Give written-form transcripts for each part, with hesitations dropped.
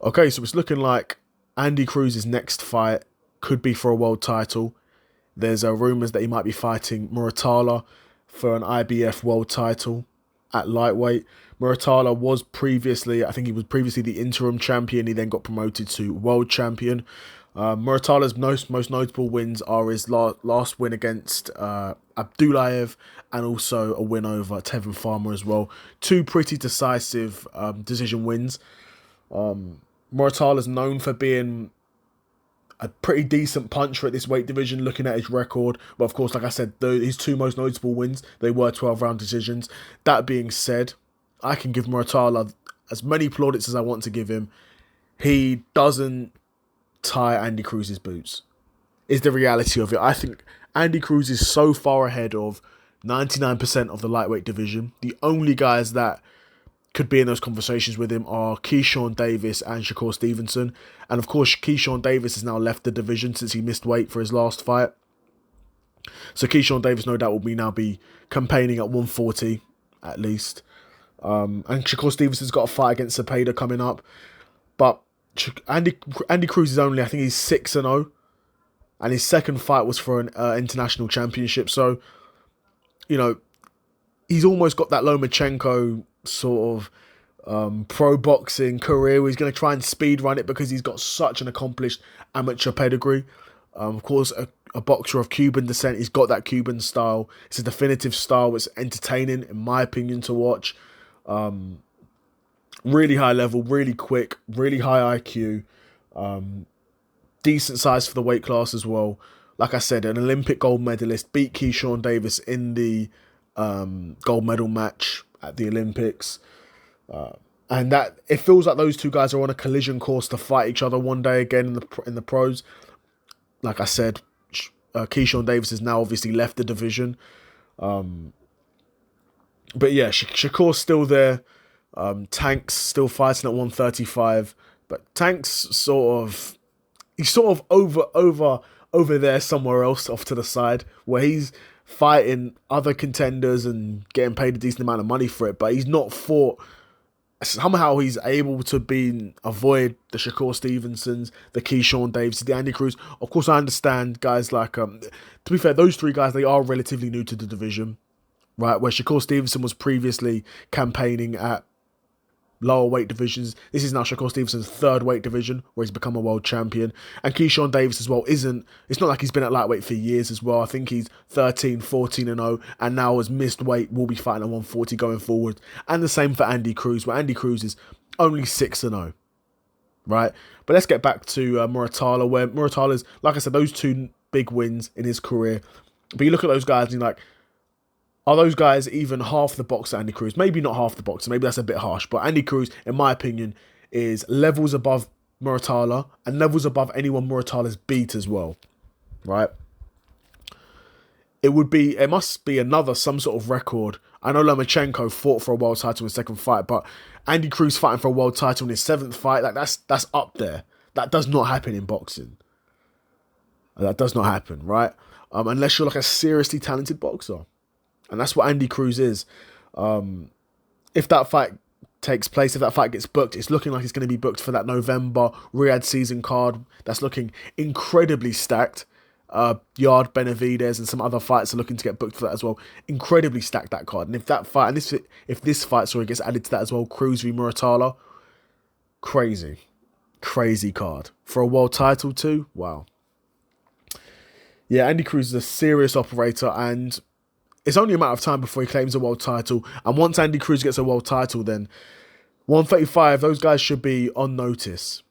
Okay, so it's looking like Andy Cruz's next fight could be for a world title. There's rumours that he might be fighting Muratalla for an IBF world title at lightweight. Muratalla was previously, I think he was previously the interim champion. He then got promoted to world champion. Muratalla's most notable wins are his last win against Abdulayev and also a win over Tevin Farmer as well. Two pretty decisive decision wins. Muratalla's known for being a pretty decent puncher at this weight division, looking at his record. But of course, like I said, his two most notable wins, they were 12-round decisions. That being said, I can give Muratalla as many plaudits as I want to give him. He doesn't tie Andy Cruz's boots, is the reality of it. I think Andy Cruz is so far ahead of 99% of the lightweight division. The only guys that could be in those conversations with him are Keyshawn Davis and Shakur Stevenson. And of course, Keyshawn Davis has now left the division since he missed weight for his last fight. So Keyshawn Davis no doubt will now be campaigning at 140 at least. And Shakur Stevenson's got a fight against Cepeda coming up. But Andy Cruz is only, I think he's 6-0. And his second fight was for an international championship. So, you know, he's almost got that Lomachenko sort of pro boxing career where he's going to try and speed run it because he's got such an accomplished amateur pedigree. Of course, a boxer of Cuban descent. He's got that Cuban style. It's a definitive style. It's entertaining, in my opinion, to watch. Really high level, really quick, really high IQ. Decent size for the weight class as well. Like I said, an Olympic gold medalist, beat Keyshawn Davis in the gold medal match at the Olympics. And that it feels like those two guys are on a collision course to fight each other one day again in the pros. Like I said, Keyshawn Davis has now obviously left the division. But yeah, Shakur's still there. Tank's still fighting at 135. But Tank's he's sort of over there somewhere else off to the side where he's fighting other contenders and getting paid a decent amount of money for it, but he's not fought. Somehow he's able to avoid the Shakur Stevensons, the Keyshawn Davis, the Andy Cruz. Of course, I understand guys like, to be fair, those three guys, they are relatively new to the division, right? Where Shakur Stevenson was previously campaigning at lower weight divisions. This is now Shakur Stevenson's third weight division where he's become a world champion. And Keyshawn Davis as well it's not like he's been at lightweight for years as well. I think he's 13, 14-0 and now has missed weight, will be fighting at 140 going forward. And the same for Andy Cruz, where Andy Cruz is only 6-0, right? But let's get back to Muratalla, where Muratalla's, like I said, those two big wins in his career. But you look at those guys and you're like, are those guys even half the boxer Andy Cruz? Maybe not half the boxer. Maybe that's a bit harsh. But Andy Cruz, in my opinion, is levels above Muratalla and levels above anyone Muratalla's beat as well. Right? It must be some sort of record. I know Lomachenko fought for a world title in his second fight, but Andy Cruz fighting for a world title in his seventh fight, like that's up there. That does not happen in boxing. That does not happen, right? Unless you're like a seriously talented boxer. And that's what Andy Cruz is. If that fight takes place, if that fight gets booked, it's looking like it's going to be booked for that November Riyadh season card. That's looking incredibly stacked. Yard Benavidez and some other fights are looking to get booked for that as well. Incredibly stacked, that card. And if this fight gets added to that as well, Cruz v Muratalla, crazy card for a world title too. Wow. Yeah, Andy Cruz is a serious operator, and it's only a matter of time before he claims a world title. And once Andy Cruz gets a world title, then 135, those guys should be on notice.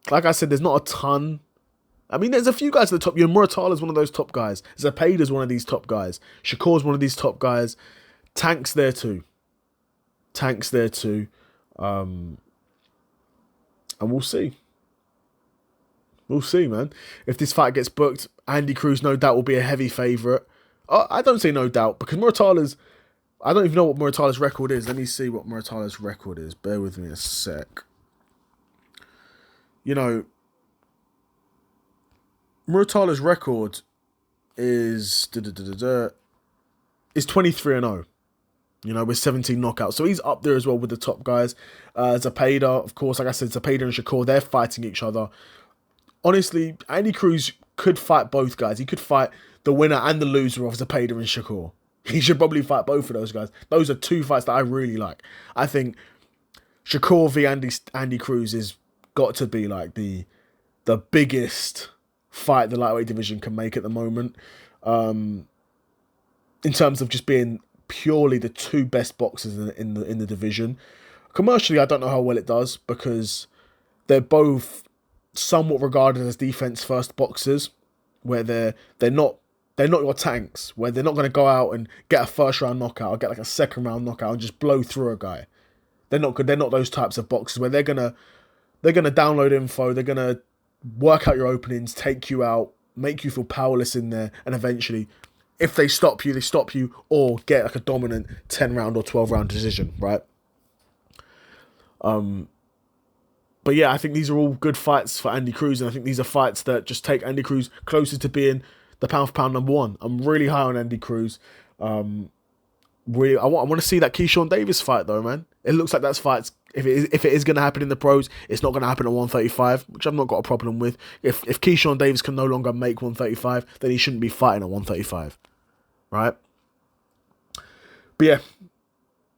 Like I said, there's not a ton. I mean, there's a few guys at the top. Muratalla's one of those top guys. Zepeda's one of these top guys. Shakur's one of these top guys. Tank's there too. And we'll see. We'll see, man. If this fight gets booked, Andy Cruz no doubt will be a heavy favourite. I don't say no doubt, because I don't even know what Muratalla's record is. Let me see what Muratalla's record is. Bear with me a sec. You know, Muratalla's record is 23-0. with 17 knockouts. So he's up there as well with the top guys. Zepeda, of course, like I said, Zepeda and Shakur, they're fighting each other. Honestly, Andy Cruz could fight both guys. He could fight the winner and the loser of Zepeda and Shakur. He should probably fight both of those guys. Those are two fights that I really like. I think Shakur v Andy Cruz has got to be like the biggest fight the lightweight division can make at the moment. In terms of just being purely the two best boxers in the division. Commercially, I don't know how well it does because they're both somewhat regarded as defense first boxers, where they're not your tanks, where they're not going to go out and get a first round knockout or get like a second round knockout and just blow through a guy. They're not good. They're not those types of boxers where they're gonna download info, they're gonna work out your openings, take you out, make you feel powerless in there, and eventually, if they stop you, or get like a dominant 10 round or 12 round decision, right? But yeah, I think these are all good fights for Andy Cruz, and I think these are fights that just take Andy Cruz closer to being the pound for pound number one. I'm really high on Andy Cruz. Really, I want to see that Keyshawn Davis fight though, man. It looks like that's fights. If it is going to happen in the pros, it's not going to happen at 135, which I've not got a problem with. If Keyshawn Davis can no longer make 135, then he shouldn't be fighting at 135, right? But yeah,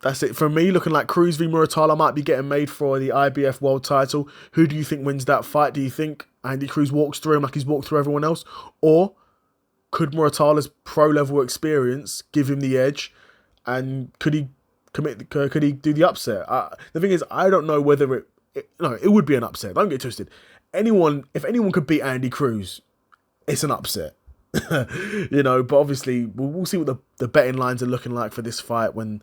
that's it for me. Looking like Cruz v Muratalla might be getting made for the IBF world title. Who do you think wins that fight? Do you think Andy Cruz walks through him like he's walked through everyone else, or could Muratalla's pro level experience give him the edge? And could he do the upset? The thing is, I don't know whether it would be an upset. Don't get twisted. If anyone could beat Andy Cruz, it's an upset. But obviously we'll see what the betting lines are looking like for this fight when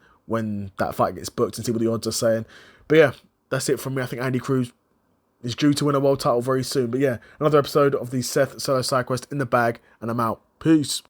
that fight gets booked and see what the odds are saying. But yeah, that's it from me. I think Andy Cruz is due to win a world title very soon. But yeah, another episode of the Seth Side Quest in the bag, and I'm out. Peace.